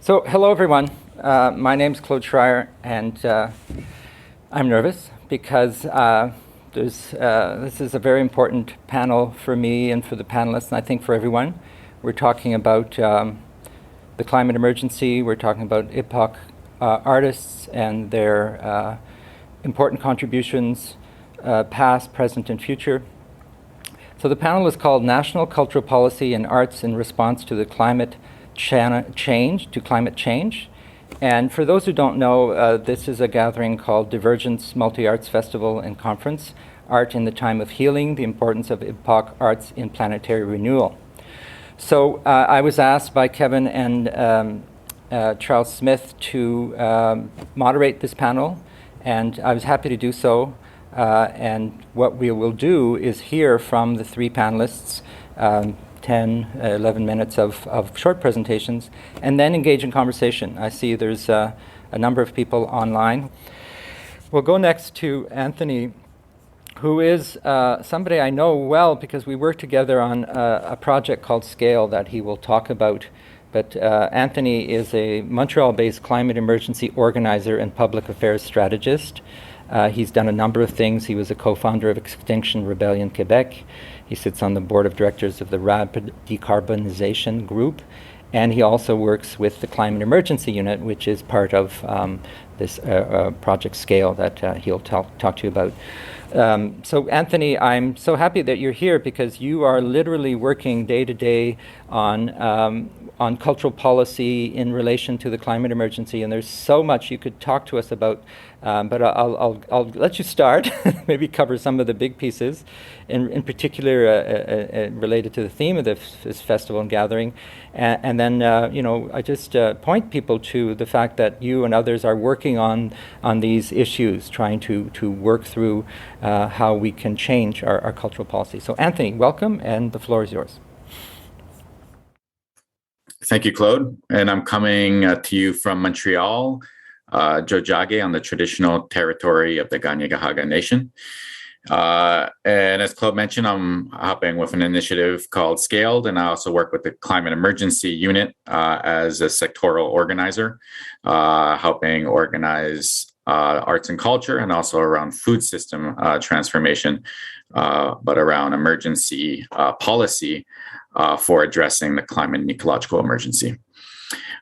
So, hello everyone. My name's Claude Schreier, and I'm nervous because this is a very important panel for me and for the panelists, and I think for everyone. We're talking about the climate emergency. We're talking about epoch artists and their important contributions, past, present, and future. So the panel is called National Cultural Policy and Arts in Response to the Climate Change. And for those who don't know, this is a gathering called Divergence Multi-Arts Festival and Conference, Art in the Time of Healing, the Importance of Epoch Arts in Planetary Renewal. So I was asked by Kevin and Charles Smith to moderate this panel, and I was happy to do so. And what we will do is hear from the three panelists, 10, 11 minutes of short presentations, and then engage in conversation. I see there's a number of people online. We'll go next to Anthony, who is somebody I know well because we worked together on a project called Scale that he will talk about. But Anthony is a Montreal-based climate emergency organizer and public affairs strategist. He's done a number of things. He was a co-founder of Extinction Rebellion Quebec. He sits on the board of directors of the Rapid Decarbonization Group, and he also works with the Climate Emergency Unit, which is part of this Project Scale that he'll talk to you about. So Anthony, I'm so happy that you're here because you are literally working day to day on cultural policy in relation to the climate emergency, and there's so much you could talk to us about. But I'll let you start, maybe cover some of the big pieces, in particular related to the theme of this festival and gathering. And then, I just point people to the fact that you and others are working on these issues, trying to work through how we can change our cultural policy. So Anthony, welcome, and the floor is yours. Thank you, Claude. And I'm coming to you from Montreal, Tiohtià:ke, on the traditional territory of the Kanien'kehá:ka Nation. And as Claude mentioned, I'm helping with an initiative called Scaled, and I also work with the Climate Emergency Unit as a sectoral organizer, helping organize arts and culture and also around food system transformation, but around emergency policy for addressing the climate and ecological emergency.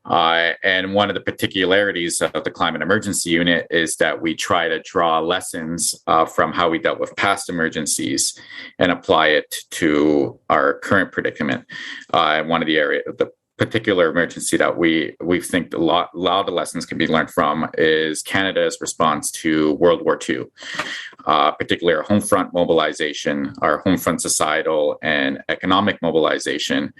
And one of the particularities of the Climate Emergency Unit is that we try to draw lessons from how we dealt with past emergencies and apply it to our current predicament. And one of the particular emergency that we think a lot of the lessons can be learned from is Canada's response to World War II, particularly our home front mobilization, our home front societal and economic mobilization,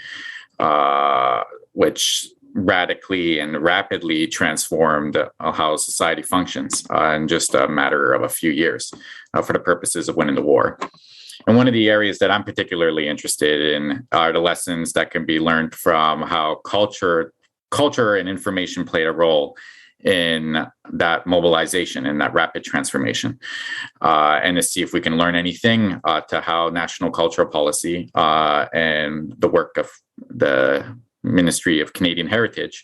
which radically and rapidly transformed how society functions in just a matter of a few years for the purposes of winning the war. And one of the areas that I'm particularly interested in are the lessons that can be learned from how culture and information played a role in that mobilization and that rapid transformation, and to see if we can learn anything to how national cultural policy and the work of the Ministry of Canadian Heritage,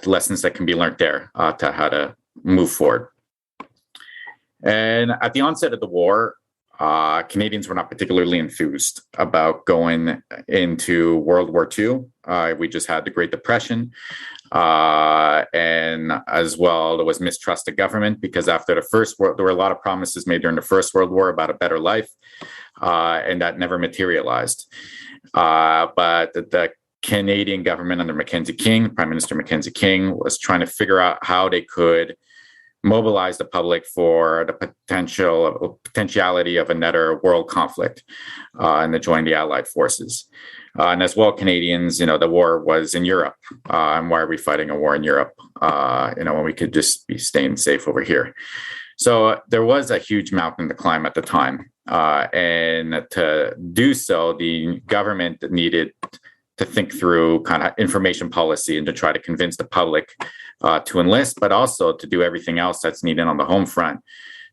lessons that can be learned there to how to move forward. And at the onset of the war, Canadians were not particularly enthused about going into World War II. We just had the Great Depression. And as well, there was mistrust of government because after the First World, there were a lot of promises made during the First World War about a better life, and that never materialized. But the Canadian government under Prime Minister Mackenzie King, was trying to figure out how they could mobilize the public for the potentiality of another world conflict and to join the Allied forces. And as well, Canadians, the war was in Europe. And why are we fighting a war in Europe, when we could just be staying safe over here? So there was a huge mountain to climb at the time. And to do so, the government needed to think through kind of information policy and to try to convince the public to enlist, but also to do everything else that's needed on the home front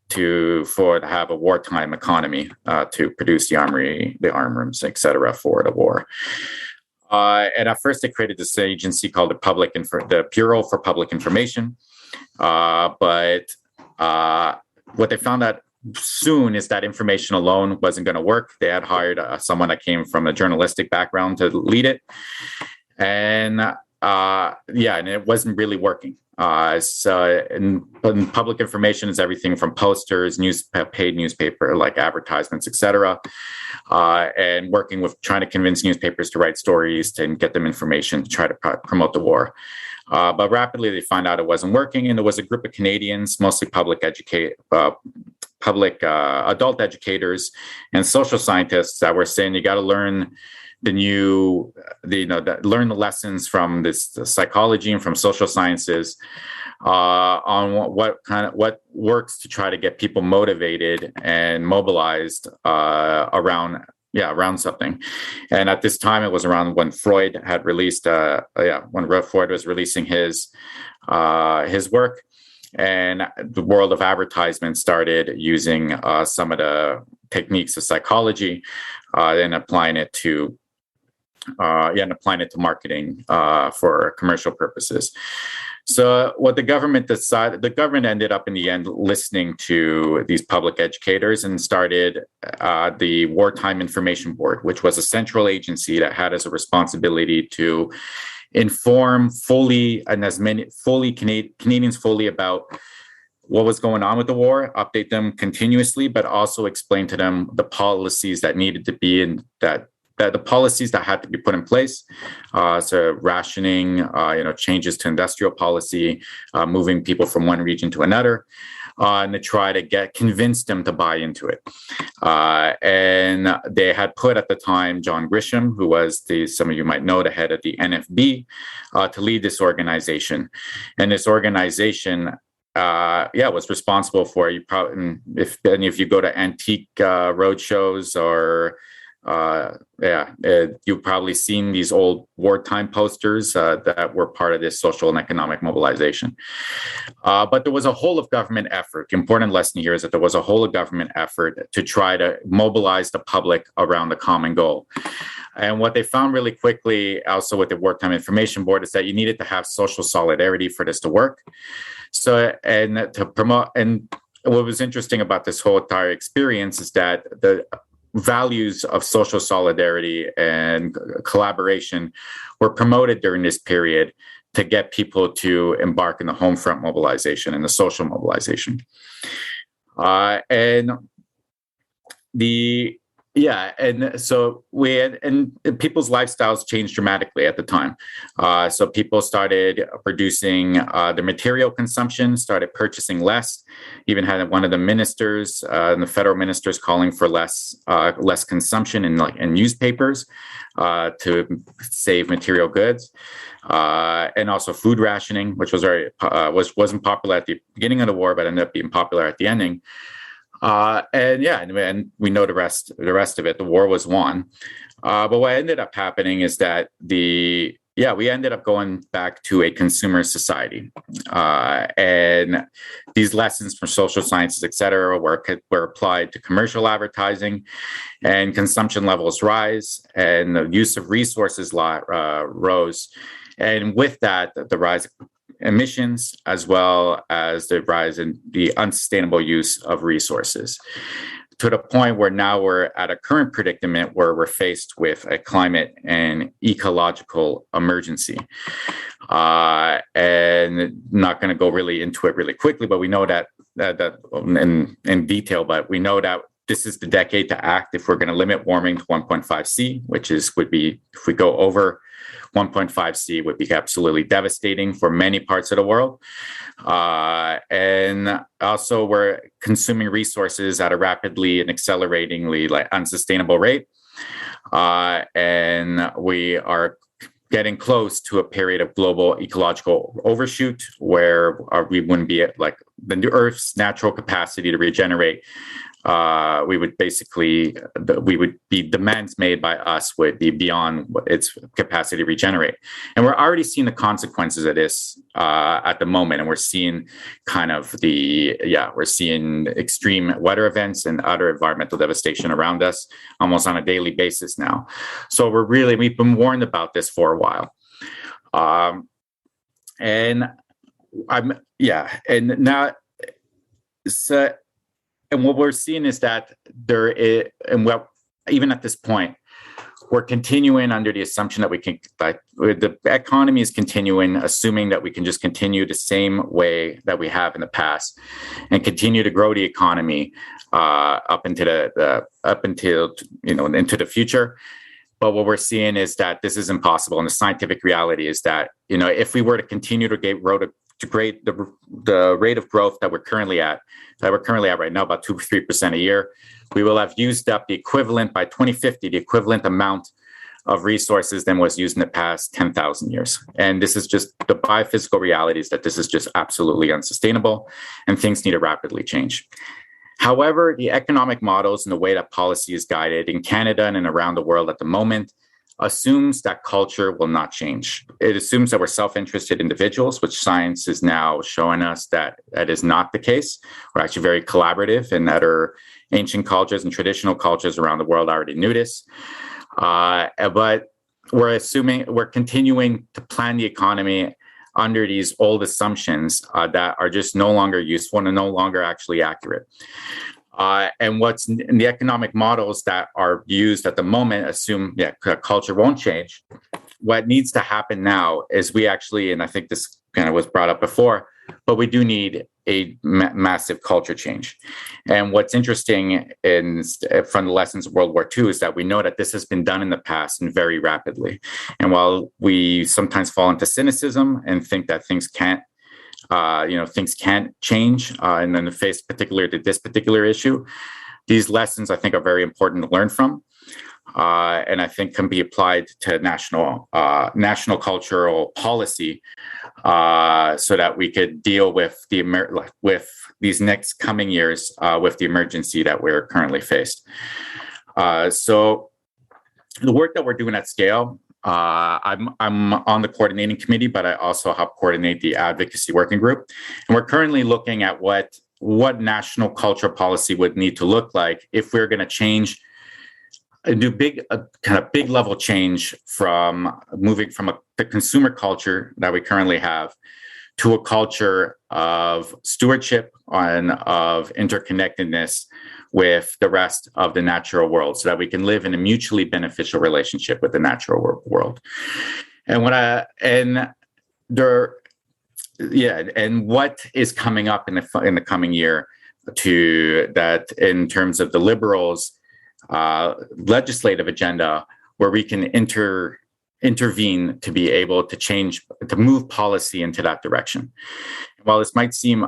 to have a wartime economy to produce the armory, the armaments, et cetera, for the war. And at first, they created this agency called the Bureau for Public Information. But what they found out soon is that information alone wasn't going to work. They had hired someone that came from a journalistic background to lead it, and and it wasn't really working. And public information is everything from posters, paid newspaper, like advertisements, etc., and working with trying to convince newspapers to write stories and get them information to try to promote the war. But rapidly they found out it wasn't working, and there was a group of Canadians, mostly adult educators and social scientists, that were saying you got to learn learn the lessons from the psychology and from social sciences on what works to try to get people motivated and mobilized around something. And at this time, it was around when Freud had released when Freud was releasing his work, and the world of advertisement started using some of the techniques of psychology and applying it to marketing for commercial purposes. So what the government decided, the government ended up in the end listening to these public educators and started the Wartime Information Board, which was a central agency that had as a responsibility to inform Canadians fully about what was going on with the war, update them continuously, but also explain to them the policies that needed to be in that the policies that had to be put in place, so rationing, changes to industrial policy, moving people from one region to another, and to try to convince them to buy into it. And they had put at the time John Grisham, who was some of you might know, the head of the NFB, to lead this organization. And this organization was responsible for, if you go to antique road shows or you've probably seen these old wartime posters that were part of this social and economic mobilization. But there was a whole of government effort. The important lesson here is that there was a whole of government effort to try to mobilize the public around the common goal. And what they found really quickly also with the Wartime Information Board is that you needed to have social solidarity for this to work. So, and to promote, and what was interesting about this whole entire experience is that the values of social solidarity and collaboration were promoted during this period to get people to embark in the home front mobilization and the social mobilization. So people's lifestyles changed dramatically at the time. So people started reducing their material consumption, started purchasing less. Even had one of the ministers, and the federal ministers, calling for less consumption in newspapers to save material goods, and also food rationing, which was wasn't popular at the beginning of the war, but ended up being popular at the ending. And we know the rest of it. The war was won. But what ended up happening is that we ended up going back to a consumer society. And these lessons from social sciences, et cetera, were applied to commercial advertising, and consumption levels rise, and the use of resources rose. And with that, the rise of emissions, as well as the rise in the unsustainable use of resources, to the point where now we're at a current predicament where we're faced with a climate and ecological emergency. And not going to go really into it really quickly, but we know that in detail, but we know that this is the decade to act if we're going to limit warming to 1.5 C, which would be, if we go over 1.5 C, would be absolutely devastating for many parts of the world. And also we're consuming resources at a rapidly and acceleratingly unsustainable rate. And we are getting close to a period of global ecological overshoot where we wouldn't be at the Earth's natural capacity to regenerate we would basically, we would be demands made by us would be beyond its capacity to regenerate. And we're already seeing the consequences of this at the moment. And we're seeing we're seeing extreme weather events and other environmental devastation around us almost on a daily basis now. So we've been warned about this for a while. And what we're seeing is that even at this point, we're continuing under the assumption that the economy is continuing, assuming that we can just continue the same way that we have in the past and continue to grow the economy into the future. But what we're seeing is that this is impossible. And the scientific reality is that, if we were to continue to the rate of growth that we're currently at right now, about 2-3% a year, we will have used up the equivalent by 2050, the equivalent amount of resources than was used in the past 10,000 years. And this is just the biophysical reality is that this is just absolutely unsustainable and things need to rapidly change. However, the economic models and the way that policy is guided in Canada and around the world at the moment assumes that culture will not change. It assumes that we're self-interested individuals, which science is now showing us that that is not the case. We're actually very collaborative, and other ancient cultures and traditional cultures around the world already knew this. But we're continuing to plan the economy under these old assumptions that are just no longer useful and no longer actually accurate. And what's in the economic models that are used at the moment assume culture won't change. What needs to happen now is we actually, and I think this kind of was brought up before, but we do need a massive culture change. And what's interesting from the lessons of World War II is that we know that this has been done in the past and very rapidly. And while we sometimes fall into cynicism and think that things can't change, and then face particular to this particular issue, these lessons I think are very important to learn from, and I think can be applied to national cultural policy, so that we could deal with with these next coming years with the emergency that we're currently faced. So the work that we're doing at scale. I'm on the coordinating committee, but I also help coordinate the advocacy working group. And we're currently looking at what national culture policy would need to look like if we're going to change, do kind of big level change from moving from the consumer culture that we currently have to a culture of stewardship and of interconnectedness with the rest of the natural world, so that we can live in a mutually beneficial relationship with the natural world. And what is coming up in the coming year to that in terms of the Liberals' legislative agenda, where we can intervene to be able to move policy into that direction. While this might seem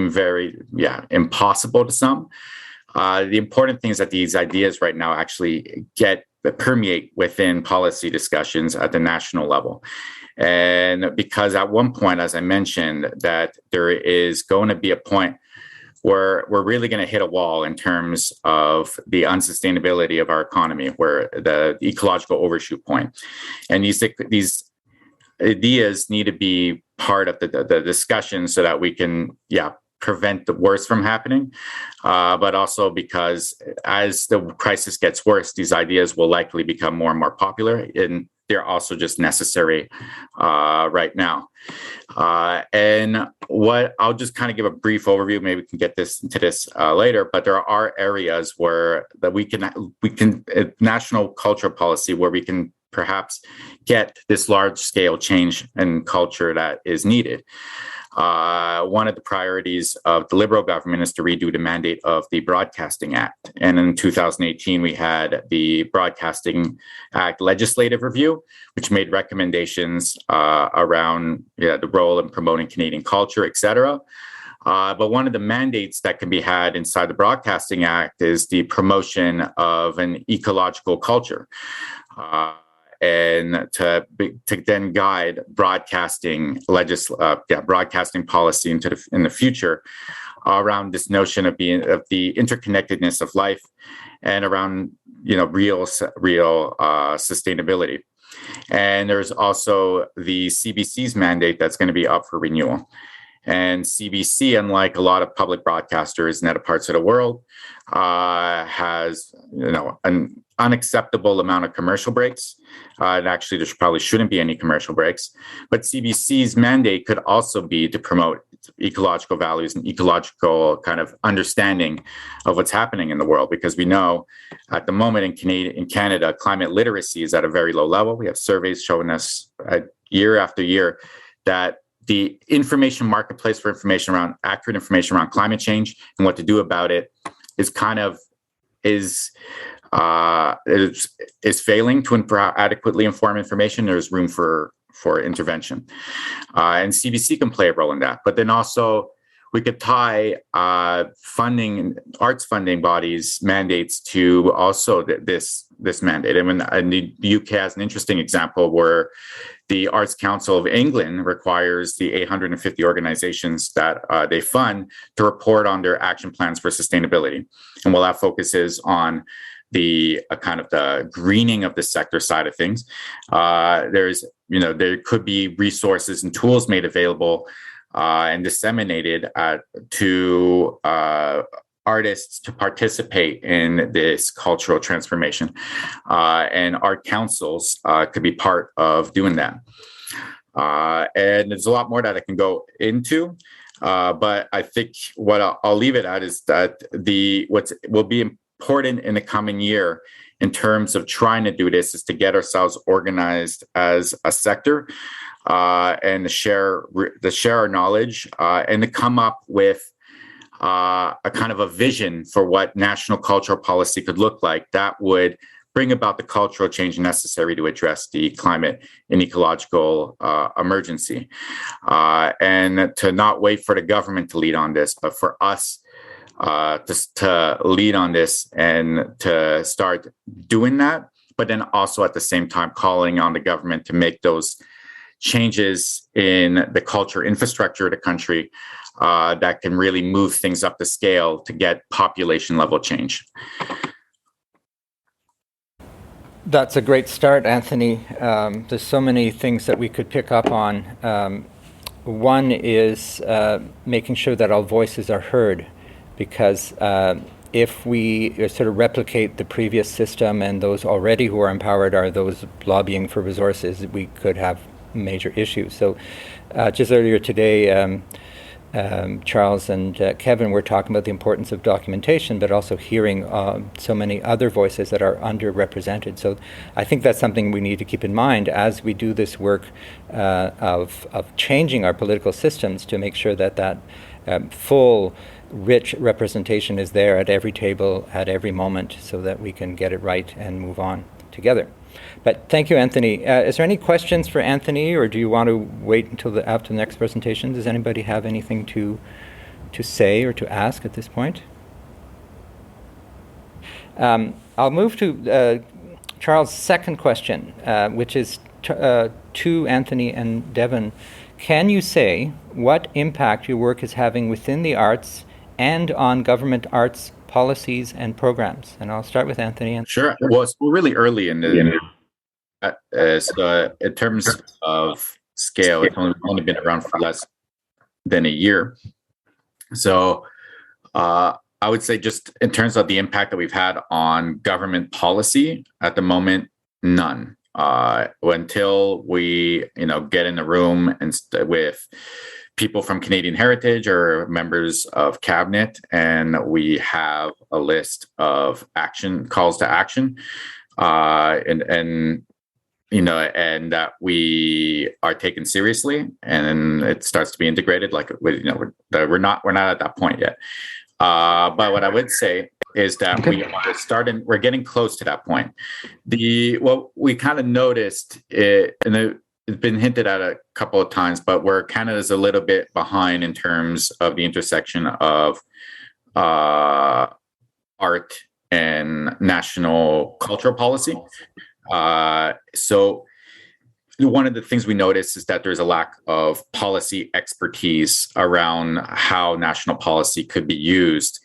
very impossible to some, the important thing is that these ideas right now actually permeate within policy discussions at the national level. And because at one point, as I mentioned, that there is going to be a point where we're really going to hit a wall in terms of the unsustainability of our economy, where the ecological overshoot point. And these ideas need to be part of the discussion so that we can, prevent the worst from happening. But also because as the crisis gets worse, these ideas will likely become more and more popular, and they're also just necessary right now. And what I'll just kind of give a brief overview. Maybe we can get into this later. But there are areas where that we can national cultural policy where we can perhaps get this large-scale change in culture that is needed. One of the priorities of the Liberal government is to redo the mandate of the Broadcasting Act. And in 2018, we had the Broadcasting Act legislative review, which made recommendations around the role in promoting Canadian culture, et cetera. But one of the mandates that can be had inside the Broadcasting Act is the promotion of an ecological culture. And to then guide broadcasting policy in the future, around this notion of the interconnectedness of life and around real sustainability. And there's also the CBC's mandate that's going to be up for renewal. And CBC, unlike a lot of public broadcasters in other parts of the world, has an unacceptable amount of commercial breaks. And actually, there probably shouldn't be any commercial breaks. But CBC's mandate could also be to promote ecological values and ecological kind of understanding of what's happening in the world, because we know at the moment in Canada, climate literacy is at a very low level. We have surveys showing us year after year that the information marketplace for accurate information around climate change and what to do about it is failing to adequately inform information. There's room for intervention, and CBC can play a role in that. But then also we could tie arts funding bodies mandates to also this mandate. I mean, the UK has an interesting example where the Arts Council of England requires the 850 organizations that they fund to report on their action plans for sustainability. And while that focuses on the kind of the greening of the sector side of things, there could be resources and tools made available and disseminated to artists to participate in this cultural transformation. And art councils could be part of doing that. And there's a lot more that I can go into. But I think what I'll leave it at is that what will be important in the coming year in terms of trying to do this is to get ourselves organized as a sector and to share our knowledge and to come up with a kind of a vision for what national cultural policy could look like that would bring about the cultural change necessary to address the climate and ecological emergency. And to not wait for the government to lead on this, but for us to lead on this and to start doing that, but then also at the same time calling on the government to make those changes in the culture infrastructure of the country that can really move things up the scale to get population level change. That's a great start, Anthony. There's so many things that we could pick up on. One is making sure that all voices are heard, because if we sort of replicate the previous system and those already who are empowered are those lobbying for resources, we could have major issues. So just earlier today, Charles and Kevin were talking about the importance of documentation, but also hearing so many other voices that are underrepresented. So I think that's something we need to keep in mind as we do this work of changing our political systems, to make sure that full, rich representation is there at every table, at every moment, so that we can get it right and move on together. But thank you, Anthony. Is there any questions for Anthony, or do you want to wait until after the next presentation? Does anybody have anything to say or to ask at this point? I'll move to Charles' second question, which is to Anthony and Devon. Can you say what impact your work is having within the arts and on government arts policies and programs? And I'll start with Anthony. Sure. Well, we're really early in so in terms of scale, it's only been around for less than a year. So I would say, just in terms of the impact that we've had on government policy at the moment, none. Until we get in the room and with people from Canadian Heritage or members of cabinet, and we have a list of calls to action, and that we are taken seriously, and it starts to be integrated. Like we're not at that point yet. But what I would say is that we're getting close to that point. What we kind of noticed, and it's been hinted at a couple of times, but where Canada's a little bit behind in terms of the intersection of art and national cultural policy. So one of the things we notice is that there's a lack of policy expertise around how national policy could be used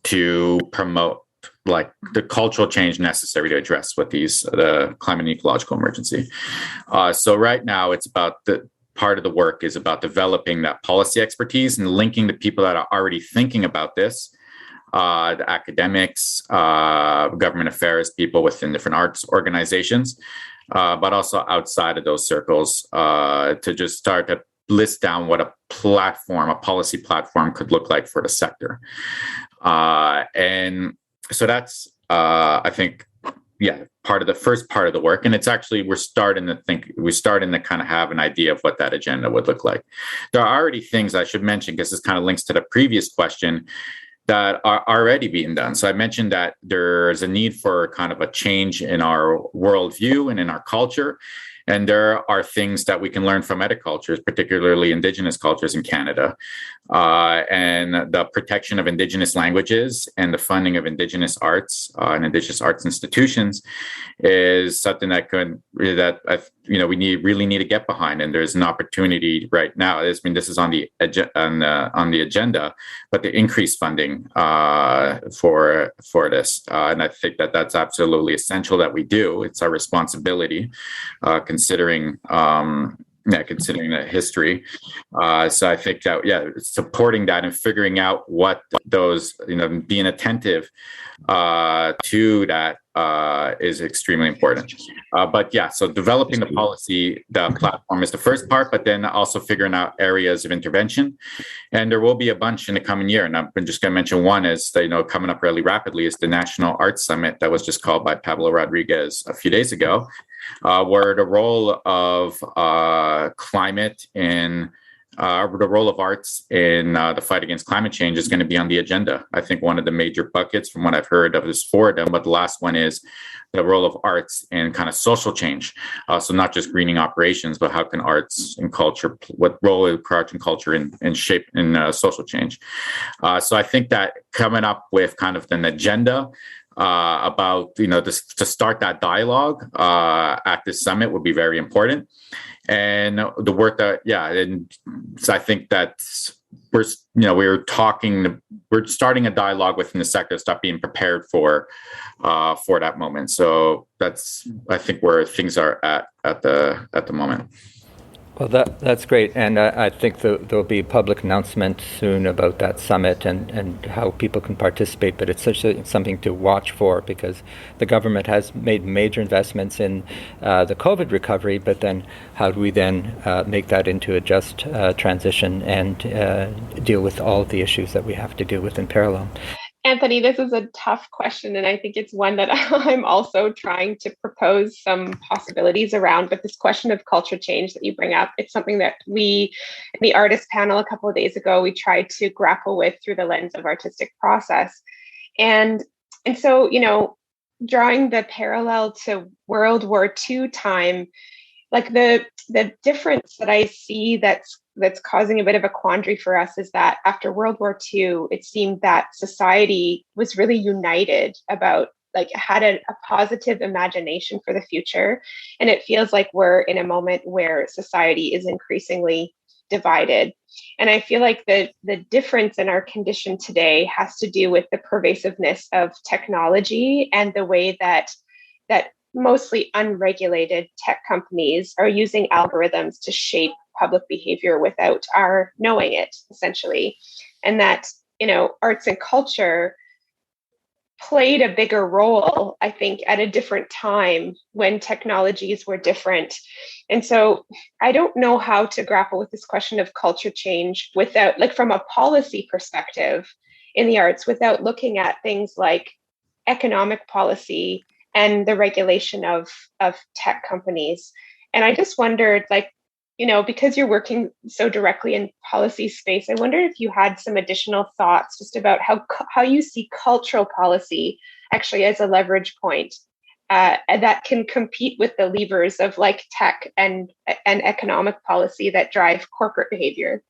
to promote like the cultural change necessary to address what the climate and ecological emergency. So right now it's about part of the work is about developing that policy expertise and linking the people that are already thinking about this, the academics, government affairs people within different arts organizations, but also outside of those circles, to just start to list down what a policy platform could look like for the sector. And so that's, I think, part of the first part of the work. And it's actually, we're starting to kind of have an idea of what that agenda would look like. There are already things I should mention, because this kind of links to the previous question, that are already being done. So I mentioned that there's a need for kind of a change in our worldview and in our culture. And there are things that we can learn from other cultures, particularly Indigenous cultures in Canada. And the protection of Indigenous languages and the funding of Indigenous arts and Indigenous arts institutions is something that we really need to get behind. And there's an opportunity right now. This is on the agenda, but the increased funding for this. And I think that that's absolutely essential that we do. It's our responsibility, considering the history. So I think that, supporting that and figuring out what those, being attentive to that is extremely important. So developing the policy, the platform is the first part, but then also figuring out areas of intervention. And there will be a bunch in the coming year. And I'm just going to mention one is, coming up really rapidly is the National Arts Summit that was just called by Pablo Rodriguez a few days ago, where the role of climate in the role of arts in the fight against climate change is going to be on the agenda. I think one of the major buckets, from what I've heard of, is four of them, but the last one is the role of arts in kind of social change. So not just greening operations, but how can arts and culture, what role is arts and culture in shape in social change? So I think that coming up with kind of an agenda about, to start that dialogue at this summit would be very important. And the work that, and so I think that we're starting a dialogue within the sector to start being prepared for that moment. So that's, I think, where things are at the moment. Well, that's great, and I think there'll be a public announcement soon about that summit and how people can participate, but it's something to watch for, because the government has made major investments in the COVID recovery, but then how do we then make that into a just transition and deal with all of the issues that we have to deal with in parallel? Anthony, this is a tough question, and I think it's one that I'm also trying to propose some possibilities around. But this question of culture change that you bring up, it's something that we, in the artist panel a couple of days ago, we tried to grapple with through the lens of artistic process. And so, drawing the parallel to World War II time, like the difference that I see that's causing a bit of a quandary for us is that after World War II, it seemed that society was really united about, had a positive imagination for the future. And it feels like we're in a moment where society is increasingly divided. And I feel like the difference in our condition today has to do with the pervasiveness of technology and the way that mostly unregulated tech companies are using algorithms to shape public behavior without our knowing it, essentially. And that, arts and culture played a bigger role, I think, at a different time when technologies were different. And so I don't know how to grapple with this question of culture change without, from a policy perspective in the arts, without looking at things like economic policy and the regulation of tech companies. And I just wondered, because you're working so directly in policy space, I wondered if you had some additional thoughts just about how you see cultural policy actually as a leverage point that can compete with the levers of tech and economic policy that drive corporate behavior.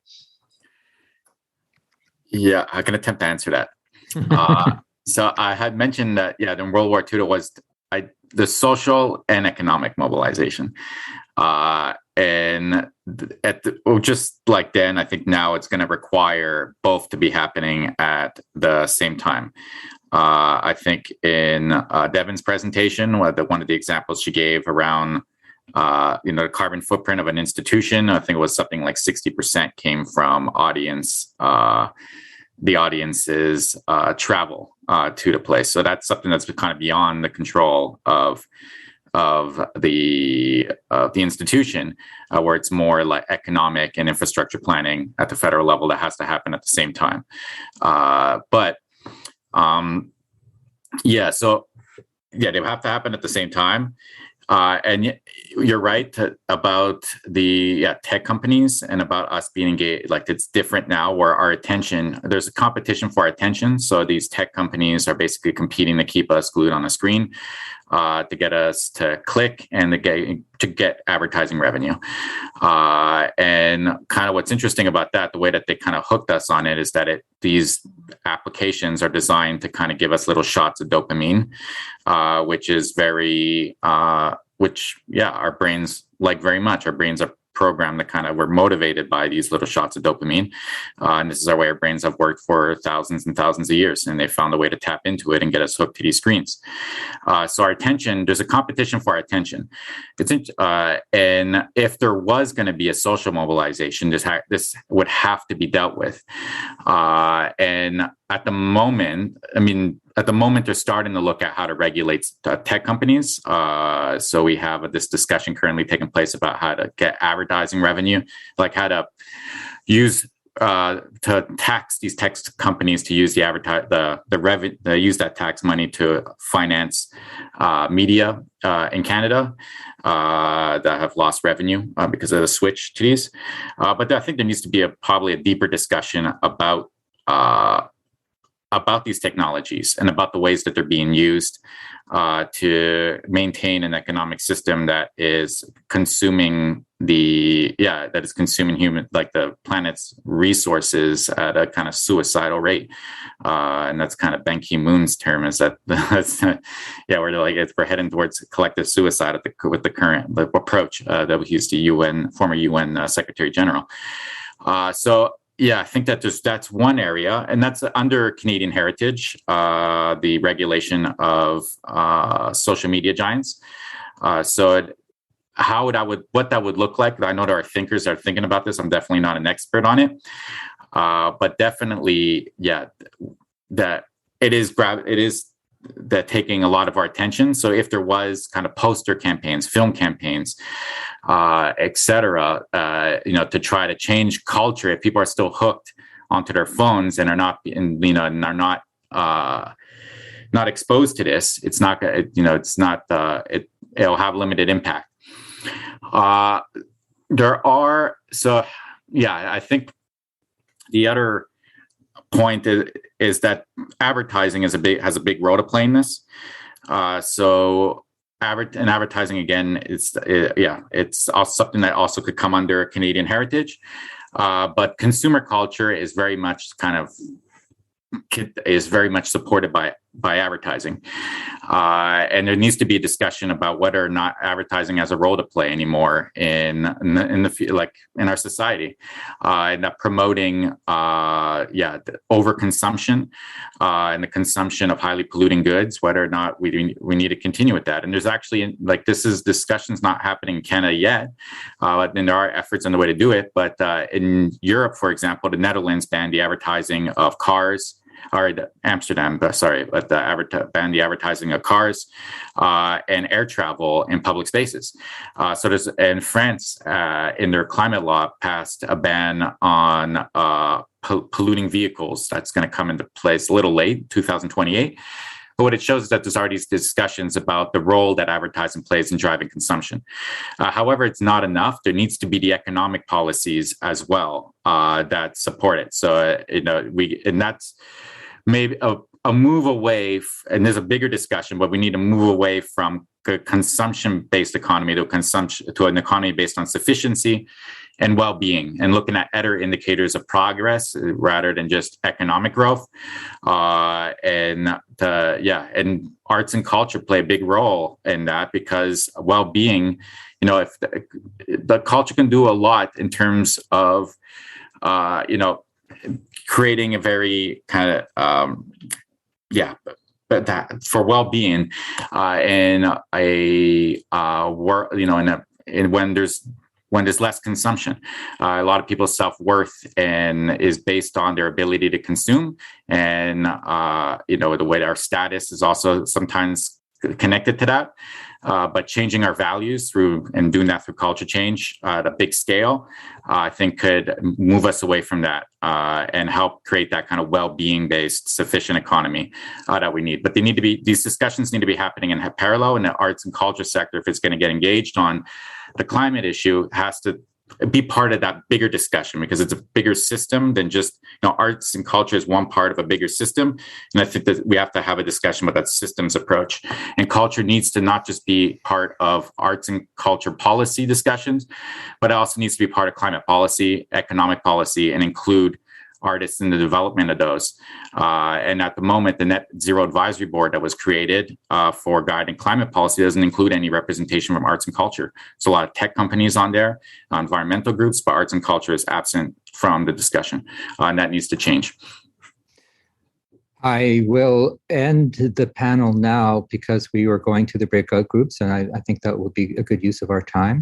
Yeah, I can attempt to answer that. So I had mentioned that, in World War II, the social and economic mobilization. And just like then, I think now it's going to require both to be happening at the same time. I think in Devin's presentation, one of the examples she gave around the carbon footprint of an institution, I think it was something like 60% came from the audience's travel to the place. So that's something that's kind of beyond the control of the institution, where it's more like economic and infrastructure planning at the federal level that has to happen at the same time. They have to happen at the same time. And you're right about the tech companies and about us being engaged. Like, it's different now where there's a competition for our attention. So these tech companies are basically competing to keep us glued on a screen, to get us to click and to get advertising revenue. And kind of what's interesting about that, the way that they kind of hooked us on it, is that these applications are designed to kind of give us little shots of dopamine, which is very, our brains like very much. Our brains are programmed to we're motivated by these little shots of dopamine. And this is our way our brains have worked for thousands and thousands of years, and they found a way to tap into it and get us hooked to these screens. So our attention, there's a competition for our attention. And if there was going to be a social mobilization, this would have to be dealt with. And at the moment, they're starting to look at how to regulate tech companies. So we have this discussion currently taking place about how to get advertising revenue, like how to use to tax these tech companies to use the revenue, use that tax money to finance media in Canada that have lost revenue because of the switch to these. But I think there needs to be probably a deeper discussion about these technologies and about the ways that they're being used to maintain an economic system that is consuming the planet's resources at a kind of suicidal rate. And that's kind of Ban Ki-moon's term, is that we're heading towards collective suicide with the current approach that we used to former UN Secretary General. I think that that's one area, and that's under Canadian heritage, the regulation of social media giants. What that would look like, I know there are thinkers that are thinking about this. I'm definitely not an expert on it, but definitely, that it is that taking a lot of our attention. So if there was kind of poster campaigns, film campaigns, et cetera, to try to change culture, if people are still hooked onto their phones and are not, not exposed to this, it'll have limited impact. I think the other point is that advertising has a big role to play in this. Advertising, again, it's also something that also could come under Canadian heritage, but consumer culture is very much supported by advertising, and there needs to be a discussion about whether or not advertising has a role to play anymore in our society, and promoting the overconsumption and the consumption of highly polluting goods, whether or not we need to continue with that. And there's actually discussions not happening in Canada yet, and there are efforts on the way to do it. But in Europe, for example, the Netherlands banned the advertising of cars. Amsterdam, banned the advertising of cars and air travel in public spaces. In France, in their climate law, passed a ban on polluting vehicles. That's going to come into place a little late, 2028. But what it shows is that there's already these discussions about the role that advertising plays in driving consumption. However, it's not enough. There needs to be the economic policies as well that support it. So, that's maybe a move away, and there's a bigger discussion, but we need to move away from a consumption-based economy to an economy based on sufficiency and well-being, and looking at other indicators of progress rather than just economic growth. And arts and culture play a big role in that, because well-being, if the culture can do a lot in terms of creating a very kind of but that for well-being in a work, when there's less consumption, a lot of people's self-worth is based on their ability to consume, and the way our status is also sometimes connected to that. But changing our values and doing that through culture change at a big scale, I think could move us away from that and help create that kind of well-being based sufficient economy that we need. But these discussions need to be happening in parallel, in the arts and culture sector. If it's going to get engaged on the climate issue, has to be part of that bigger discussion, because it's a bigger system than just, arts and culture is one part of a bigger system. And I think that we have to have a discussion about that systems approach. And culture needs to not just be part of arts and culture policy discussions, but it also needs to be part of climate policy, economic policy, and include artists in the development of those. And at the moment, the Net Zero Advisory Board that was created for guiding climate policy doesn't include any representation from arts and culture. So a lot of tech companies on there, environmental groups, but arts and culture is absent from the discussion. And that needs to change. I will end the panel now because we are going to the breakout groups, and I think that will be a good use of our time.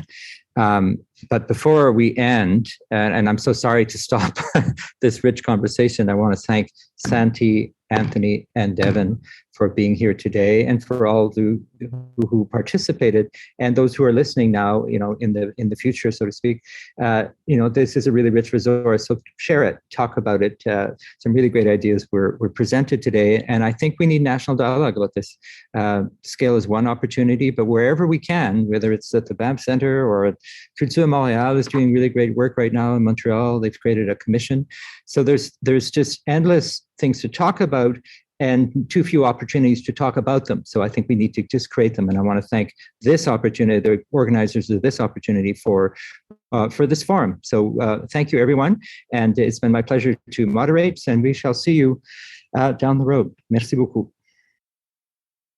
But before we end, and I'm so sorry to stop this rich conversation, I want to thank Santi, Anthony, and Devin for being here today, and for all who participated, and those who are listening now, in the future, so to speak. This is a really rich resource, so share it, talk about it. Some really great ideas were presented today, and I think we need national dialogue about this. Scale is one opportunity, but wherever we can, whether it's at the Banff Center or Culture Montréal is doing really great work right now in Montreal. They've created a commission. So there's just endless things to talk about, and too few opportunities to talk about them. So I think we need to just create them. And I want to thank this opportunity, the organizers of this opportunity, for this forum. So thank you, everyone. And it's been my pleasure to moderate, and we shall see you down the road. Merci beaucoup.